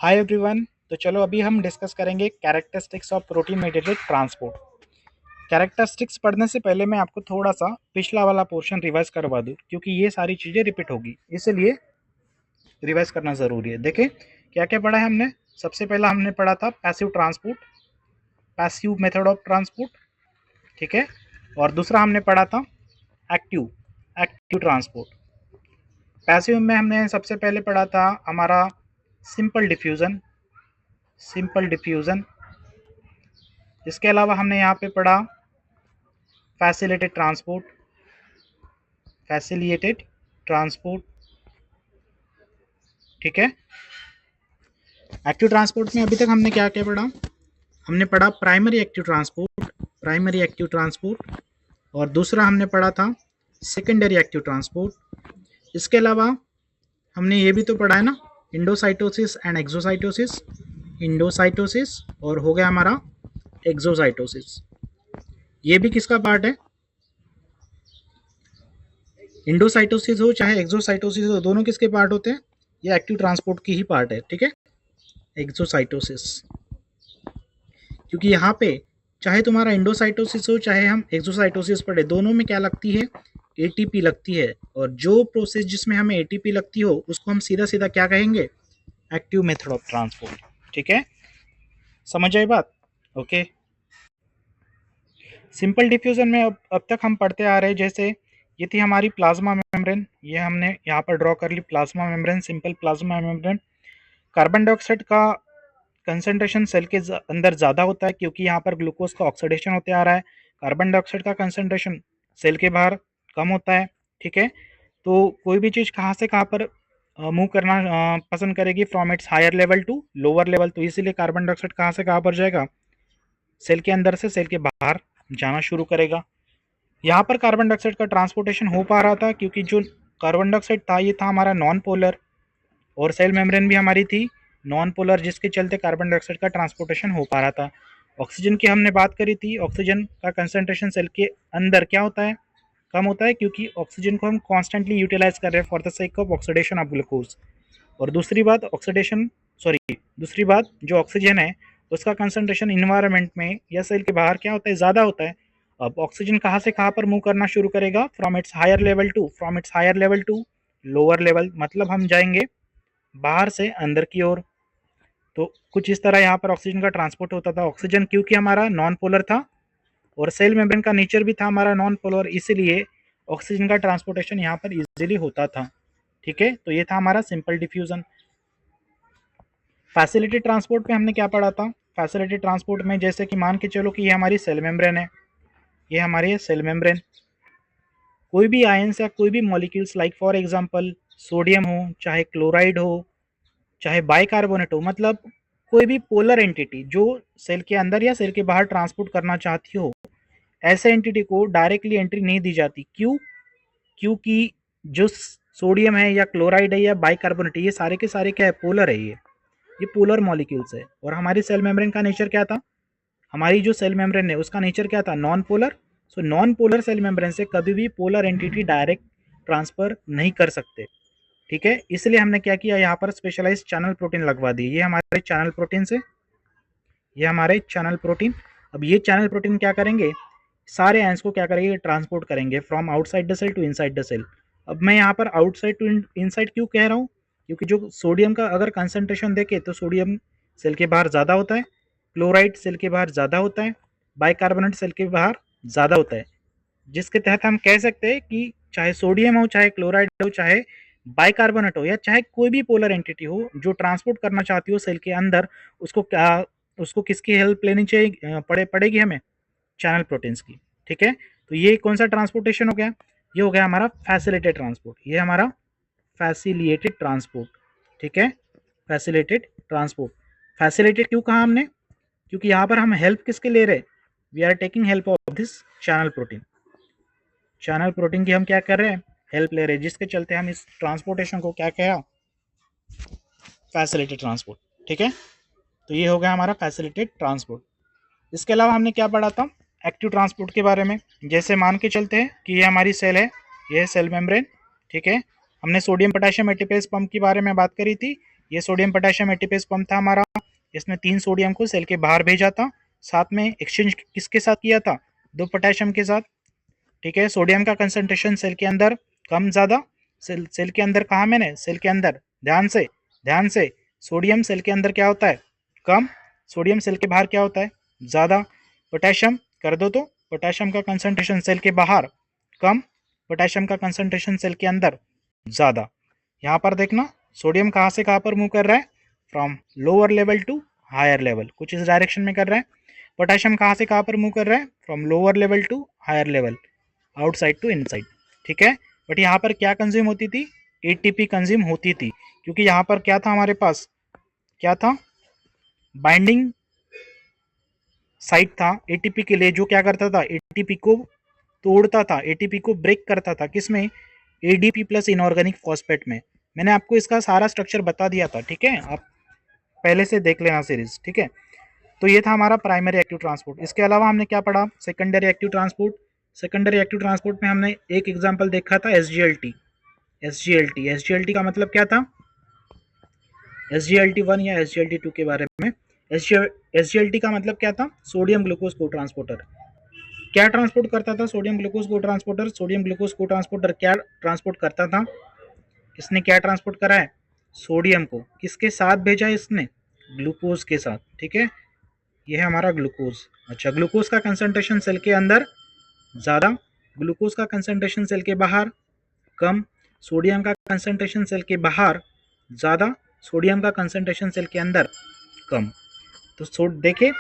Hi everyone. तो चलो अभी हम डिस्कस करेंगे characteristics of protein mediated transport. Characteristics पढ़ने से पहले मैं आपको थोड़ा सा पिछला वाला पोर्शन रिवाइज करवा दूं, क्योंकि ये सारी चीज़ें रिपीट होगी, इसलिए रिवाइज करना ज़रूरी है। देखिए क्या क्या पढ़ा है हमने। सबसे पहला हमने पढ़ा था passive transport, passive method of transport, ठीक है। और दूसरा हमने पढ़ा था एक्टिव एक्टिव ट्रांसपोर्ट। पैसिव में हमने सबसे पहले पढ़ा था हमारा सिंपल डिफ्यूज़न, सिंपल डिफ्यूज़न। इसके अलावा हमने यहाँ पे पढ़ा फैसिलिटेड ट्रांसपोर्ट, फैसिलिटेड ट्रांसपोर्ट, ठीक है। एक्टिव ट्रांसपोर्ट में अभी तक हमने क्या क्या पढ़ा। हमने पढ़ा primary active transport, primary active transport, और दूसरा हमने पढ़ा था सेकेंडरी एक्टिव ट्रांसपोर्ट। इसके अलावा हमने ये भी तो पढ़ा है ना, इंडोसाइटोसिस एंड एक्सोसाइटोसिस, इंडोसाइटोसिस और हो गया हमारा एक्सोसाइटोसिस। ये भी किसका पार्ट है, इंडोसाइटोसिस हो चाहे एक्सोसाइटोसिस हो, दोनों किसके पार्ट होते हैं, ये एक्टिव ट्रांसपोर्ट की ही पार्ट है, ठीक है। एक्सोसाइटोसिस, क्योंकि यहाँ पे चाहे तुम्हारा इंडोसाइटोसिस हो चाहे हम एक्सोसाइटोसिस पढ़े, दोनों में क्या लगती है, एटीपी लगती है। और जो प्रोसेस जिसमें हमें एटीपी लगती हो उसको हम सीधा सीधा क्या कहेंगे, एक्टिव मेथड ऑफ ट्रांसपोर्ट, ठीक है। समझ आई बात, ओके। सिंपल डिफ्यूजन में अब तक हम पढ़ते आ रहे हैं, जैसे ये थी हमारी प्लाज्मा मेम्ब्रेन, ये हमने यहाँ पर ड्रॉ कर ली plasma membrane, simple plasma membrane. Carbon dioxide का कंसंट्रेशन सेल के अंदर ज़्यादा होता है, क्योंकि यहाँ पर ग्लूकोज का ऑक्सीडेशन होते आ रहा है। कार्बन डाइऑक्साइड का कंसंट्रेशन सेल के बाहर कम होता है, ठीक है। तो कोई भी चीज़ कहाँ से कहाँ पर मूव करना पसंद करेगी, from its higher level to lower level, तो इसीलिए कार्बन डाइऑक्साइड कहाँ से कहाँ पर जाएगा, सेल के अंदर से सेल के बाहर जाना शुरू करेगा। यहाँ पर कार्बन डाइऑक्साइड का ट्रांसपोर्टेशन हो पा रहा था, क्योंकि जो कार्बन डाइऑक्साइड था ये था हमारा नॉन पोलर, और सेल मेम्ब्रेन भी हमारी थी नॉन पोलर, जिसके चलते कार्बन डाइऑक्साइड का ट्रांसपोर्टेशन हो पा रहा था। ऑक्सीजन की हमने बात करी थी, ऑक्सीजन का कंसंट्रेशन सेल के अंदर क्या होता है, कम होता है, क्योंकि ऑक्सीजन को हम कॉन्स्टेंटली यूटिलाइज कर रहे हैं for the sake of oxidation of glucose. और दूसरी बात ऑक्सीडेशन, सॉरी दूसरी बात जो ऑक्सीजन है उसका कंसंट्रेशन इन्वायरमेंट में या सेल के बाहर क्या होता है, ज़्यादा होता है। अब ऑक्सीजन कहाँ से कहाँ पर मूव करना शुरू करेगा, from its higher level to, from its higher level to lower level, मतलब हम जाएंगे बाहर से अंदर की ओर। तो कुछ इस तरह यहाँ पर ऑक्सीजन का ट्रांसपोर्ट होता था। ऑक्सीजन क्योंकि हमारा नॉन पोलर था और सेल मेम्ब्रेन का नेचर भी था हमारा नॉन पोलर, इसीलिए ऑक्सीजन का ट्रांसपोर्टेशन यहाँ पर इजीली होता था, ठीक है। तो ये था हमारा सिंपल डिफ्यूजन। फैसिलिटी ट्रांसपोर्ट पे हमने क्या पढ़ा था, फैसिलिटी ट्रांसपोर्ट में जैसे कि मान के चलो कि ये हमारी सेल मेम्ब्रेन है, ये हमारी है सेल मेम्ब्रेन। कोई भी आयंस या कोई भी molecules like for example sodium हो चाहे क्लोराइड हो चाहे बाइकार्बोनेट हो, मतलब कोई भी पोलर एंटिटी जो सेल के अंदर या सेल के बाहर ट्रांसपोर्ट करना चाहती हो, ऐसे एंटिटी को डायरेक्टली एंट्री नहीं दी जाती। क्यों, क्योंकि जो सोडियम है या क्लोराइड है या बाइकार्बोनेट है, ये सारे के सारे क्या है, पोलर है, ये पोलर मॉलिक्यूल्स है। और हमारी सेल मेम्ब्रेन का नेचर क्या था, हमारी जो सेल मेम्ब्रेन है उसका नेचर क्या था, non polar. So non polar cell membrane से कभी भी पोलर एंटिटी डायरेक्ट ट्रांसफर नहीं कर सकते, ठीक है। इसलिए हमने क्या किया, यहाँ पर स्पेशलाइज चैनल प्रोटीन लगवा दी। ये हमारे चैनल प्रोटीन से, ये हमारे चैनल प्रोटीन। अब ये चैनल प्रोटीन क्या करेंगे, सारे आयंस को क्या करेंगे, ट्रांसपोर्ट करेंगे from outside the cell to inside the cell. अब मैं यहाँ पर आउटसाइड टू इनसाइड क्यों कह रहा हूँ, क्योंकि जो सोडियम का अगर कंसंट्रेशन देखें तो सोडियम सेल के बाहर ज़्यादा होता है, क्लोराइड सेल के बाहर ज़्यादा होता है, बाइकार्बोनेट सेल के बाहर ज़्यादा होता है, जिसके तहत हम कह सकते हैं कि चाहे सोडियम हो चाहे क्लोराइड हो चाहे बाइकार्बोनेट हो या चाहे कोई भी पोलर एंटिटी हो जो ट्रांसपोर्ट करना चाहती हो सेल के अंदर, उसको क्या, उसको किसकी हेल्प लेनी चाहिए, पड़ेगी हमें, चैनल प्रोटीन्स की, ठीक है। तो ये कौन सा ट्रांसपोर्टेशन हो गया, ये हो गया हमारा फैसिलिटेड ट्रांसपोर्ट, ये हमारा फैसिलिटेड ट्रांसपोर्ट, ठीक है। फैसिलिटेड ट्रांसपोर्ट, फैसिलिटेड क्यों कहा हमने, क्योंकि यहाँ पर हम हेल्प किसके ले रहे, we are taking help of this channel protein. Channel protein की हम क्या कर रहे हैं, हेल्प ले रहे हैं, जिसके चलते हम इस ट्रांसपोर्टेशन को क्या कहा, फैसिलिटेड ट्रांसपोर्ट, ठीक है। तो ये हो गया हमारा फैसिलिटेड ट्रांसपोर्ट। इसके अलावा हमने क्या पढ़ा था, एक्टिव ट्रांसपोर्ट के बारे में। जैसे मान के चलते हैं कि ये हमारी सेल है, ये सेल मेम्ब्रेन, ठीक है। हमने सोडियम पोटेशियम एटीपेज पंप के बारे में बात करी थी ये सोडियम पोटेशियम एटीपेज पंप था हमारा, इसने 3 सोडियम को सेल के बाहर भेजा था, साथ में एक्सचेंज किसके साथ किया था, 2 पोटेशियम के साथ। ठीक है, सोडियम का कंसंट्रेशन सेल के अंदर कम ज़्यादा, सेल के अंदर कहा मैंने, सेल के अंदर, ध्यान से सोडियम सेल के अंदर क्या होता है, कम, सोडियम सेल के बाहर क्या होता है, ज़्यादा। पोटेशियम कर दो तो पोटेशियम का कंसंट्रेशन सेल के बाहर कम, पोटेशियम का कंसंट्रेशन सेल के अंदर ज़्यादा। यहाँ पर देखना सोडियम कहाँ से कहाँ पर मूव कर रहा है, from lower level to higher level, कुछ इस डायरेक्शन में कर रहा है। पोटेशियम कहाँ से कहाँ पर मूव कर रहा है, from lower level to higher level, outside to inside. ठीक है, बट यहाँ पर क्या कंज्यूम होती थी, एटीपी कंज्यूम होती थी, क्योंकि यहाँ पर क्या था हमारे पास, क्या था, बाइंडिंग साइट था एटीपी के लिए, जो क्या करता था, एटीपी को तोड़ता था, एटीपी को ब्रेक करता था, किसमें, एडीपी प्लस इनऑर्गेनिक फॉस्फेट में। मैंने आपको इसका सारा स्ट्रक्चर बता दिया था, ठीक है, आप पहले से देख लेना सीरीज। ठीक है, तो ये था हमारा प्राइमरी एक्टिव ट्रांसपोर्ट। इसके अलावा हमने क्या पढ़ा, secondary active transport. Secondary active transport में हमने एक एग्जांपल देखा था एसजीएलटी। एसजीएलटी का मतलब क्या था, SGLT1 या SGLT2 के बारे में। SGLT का मतलब क्या था, सोडियम ग्लूकोज को ट्रांसपोर्टर। क्या ट्रांसपोर्ट करता था सोडियम ग्लूकोज को ट्रांसपोर्टर, सोडियम ग्लूकोज को ट्रांसपोर्टर क्या ट्रांसपोर्ट करता था, इसने क्या ट्रांसपोर्ट करा है, सोडियम को किसके साथ भेजा है इसने, ग्लूकोज के साथ। ठीक है, ये है हमारा ग्लूकोज। अच्छा, ग्लूकोज का कंसंट्रेशन सेल के अंदर ज़्यादा, ग्लूकोज का कंसंट्रेशन सेल के बाहर कम, सोडियम का कंसंट्रेशन सेल के बाहर ज़्यादा, सोडियम का कंसंट्रेशन सेल के अंदर कम। तो देखिए,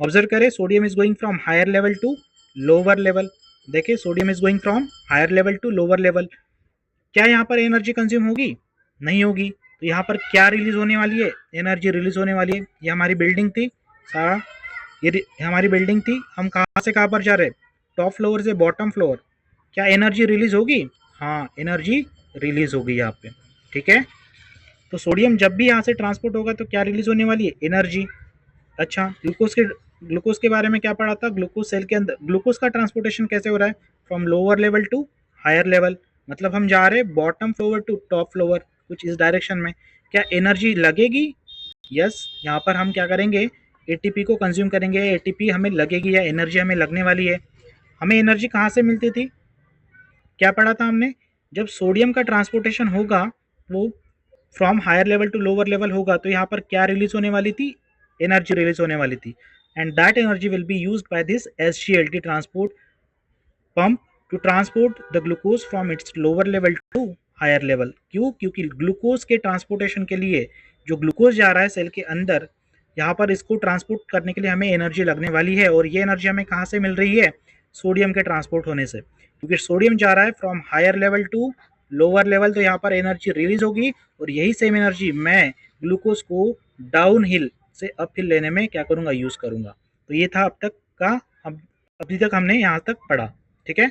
ऑब्जर्व करें, sodium is going from higher level to lower level. देखिए, sodium is going from higher level to lower level. क्या यहाँ पर एनर्जी कंज्यूम होगी, नहीं होगी। तो यहाँ पर क्या रिलीज होने वाली है, एनर्जी रिलीज होने वाली है। ये हमारी बिल्डिंग थी, सारा ये हमारी बिल्डिंग थी, हम कहाँ से कहाँ पर जा रहे हैं, टॉप फ्लोर से बॉटम फ्लोर। क्या एनर्जी रिलीज होगी, हाँ एनर्जी रिलीज होगी यहाँ पे। ठीक है, तो सोडियम जब भी यहाँ से ट्रांसपोर्ट होगा तो क्या रिलीज होने वाली है, एनर्जी। अच्छा, ग्लूकोज के बारे में क्या पढ़ा था, ग्लूकोज सेल के अंदर, ग्लूकोज का ट्रांसपोर्टेशन कैसे हो रहा है, from lower level to higher level, मतलब हम जा रहे हैं bottom floor to top floor, कुछ इस डायरेक्शन में। क्या एनर्जी लगेगी, यस, यहाँ पर हम क्या करेंगे, एटीपी को कंज्यूम करेंगे, एटीपी हमें लगेगी या एनर्जी हमें लगने वाली है। हमें एनर्जी कहाँ से मिलती थी, क्या पढ़ा था हमने, जब सोडियम का ट्रांसपोर्टेशन होगा वो from higher level to lower level होगा, तो यहाँ पर क्या रिलीज होने वाली थी, एनर्जी रिलीज होने वाली थी। And that energy will be used by this SGLT transport pump to transport the glucose from its lower level to higher level. क्यों, क्योंकि ग्लूकोज के ट्रांसपोर्टेशन के लिए जो ग्लूकोज जा रहा है सेल के अंदर, यहाँ पर इसको ट्रांसपोर्ट करने के लिए हमें एनर्जी लगने वाली है, और ये एनर्जी हमें कहाँ से मिल रही है, सोडियम के ट्रांसपोर्ट होने से। क्योंकि सोडियम जा रहा है from higher level to lower level, तो यहाँ पर एनर्जी रिलीज होगी, और यही सेम एनर्जी मैं ग्लूकोज को डाउन हिल से अप हिल लेने में क्या करूँगा, यूज़ करूँगा। तो ये था अब तक का, अब अभी तक हमने यहाँ तक पढ़ा। ठीक है,